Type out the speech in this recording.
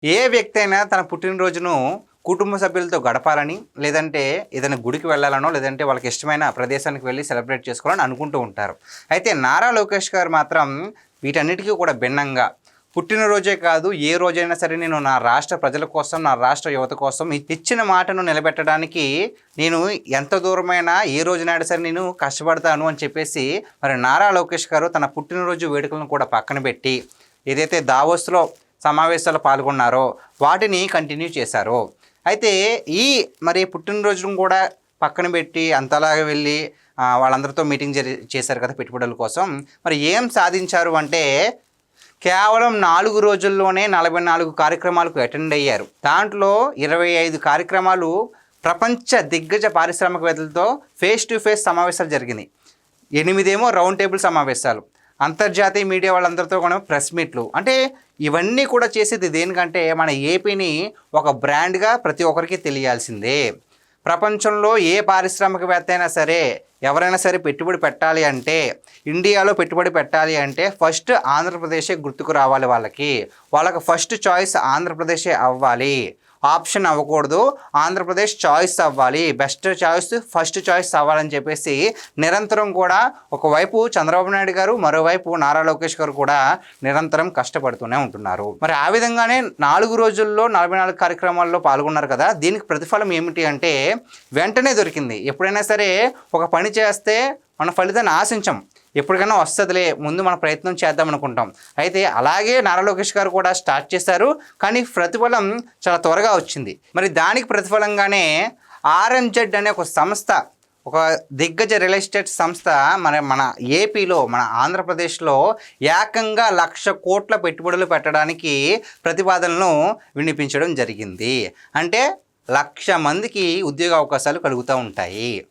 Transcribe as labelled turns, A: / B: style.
A: ఏ వ్యక్తి అయినా తన పుట్టినరోజును కుటుంబ సభ్యులతో గడపాలని, లేదంటే ఏదైనా గుడికి వెళ్ళాలనో, లేదంటే వాళ్ళకి ఇష్టమైన ప్రదేశానికి వెళ్ళి సెలబ్రేట్ చేసుకోవాలని అనుకుంటూ ఉంటారు. అయితే నారా లోకేష్ గారు మాత్రం వీటన్నిటికీ కూడా భిన్నంగా పుట్టినరోజే కాదు, ఏ రోజైనా సరే నేను నా రాష్ట్ర ప్రజల కోసం, నా రాష్ట్ర యువత కోసం ఇచ్చిన మాటను నిలబెట్టడానికి నేను ఎంత దూరమైనా ఏ రోజునైనా సరే నేను కష్టపడతాను అని చెప్పేసి మరి నారా లోకేష్ గారు తన పుట్టినరోజు వేడుకలను కూడా పక్కన పెట్టి ఏదైతే దావోస్లో సమావేశాలు పాల్గొన్నారో వాటిని కంటిన్యూ చేశారు. అయితే ఈ మరి పుట్టినరోజును కూడా పక్కన పెట్టి అంతలాగా వెళ్ళి వాళ్ళందరితో మీటింగ్ చేశారు కదా పెట్టుబడుల కోసం. మరి ఏం సాధించారు అంటే కేవలం 4 రోజుల్లోనే 44 కార్యక్రమాలకు అటెండ్ అయ్యారు. దాంట్లో 25 కార్యక్రమాలు ప్రపంచ దిగ్గజ పారిశ్రామికవేత్తలతో ఫేస్ టు ఫేస్ సమావేశాలు జరిగినాయి. 8 రౌండ్ టేబుల్ సమావేశాలు, అంతర్జాతీయ మీడియా వాళ్ళందరితో కూడా ప్రెస్ మీట్లు. అంటే ఇవన్నీ కూడా చేసేది దేనికంటే మన ఏపీని ఒక బ్రాండ్గా ప్రతి ఒక్కరికి తెలియాల్సిందే. ప్రపంచంలో ఏ పారిశ్రామికవేత్త అయినా సరే ఎవరైనా సరే పెట్టుబడి పెట్టాలి అంటే, ఇండియాలో పెట్టుబడి పెట్టాలి అంటే ఫస్ట్ ఆంధ్రప్రదేశే గుర్తుకు రావాలి. వాళ్ళకి ఫస్ట్ చాయిస్ ఆంధ్రప్రదేశే అవ్వాలి, ఆప్షన్ అవ్వకూడదు, ఆంధ్రప్రదేశ్ చాయిస్ అవ్వాలి, బెస్ట్ చాయిస్ ఫస్ట్ చాయిస్ అవ్వాలని చెప్పేసి నిరంతరం కూడా ఒకవైపు చంద్రబాబు నాయుడు గారు, మరోవైపు నారా లోకేష్ గారు కూడా నిరంతరం కష్టపడుతూనే ఉంటున్నారు. మరి ఆ విధంగానే 4 రోజుల్లో 44 కార్యక్రమాల్లో పాల్గొన్నారు కదా. దీనికి ప్రతిఫలం ఏమిటి అంటే వెంటనే దొరికింది. ఎప్పుడైనా సరే ఒక పని చేస్తే మన ఫలితాన్ని ఆశించం, ఎప్పటికైనా వస్తుందిలే, ముందు మన ప్రయత్నం చేద్దాం అనుకుంటాం. అయితే అలాగే నారా లోకేష్ గారు కూడా స్టార్ట్ చేశారు, కానీ ప్రతిఫలం చాలా త్వరగా వచ్చింది. మరి దానికి ప్రతిఫలంగానే ఆర్ఎంజెడ్ అనే ఒక సంస్థ, ఒక దిగ్గజ రియల్ ఎస్టేట్ సంస్థ మన ఏపీలో, మన ఆంధ్రప్రదేశ్లో ఏకంగా 1,00,000 కోట్ల పెట్టుబడులు పెట్టడానికి ప్రతిపాదనలను వినిపించడం జరిగింది. అంటే 1,00,000 మందికి ఉద్యోగ అవకాశాలు కలుగుతూ ఉంటాయి.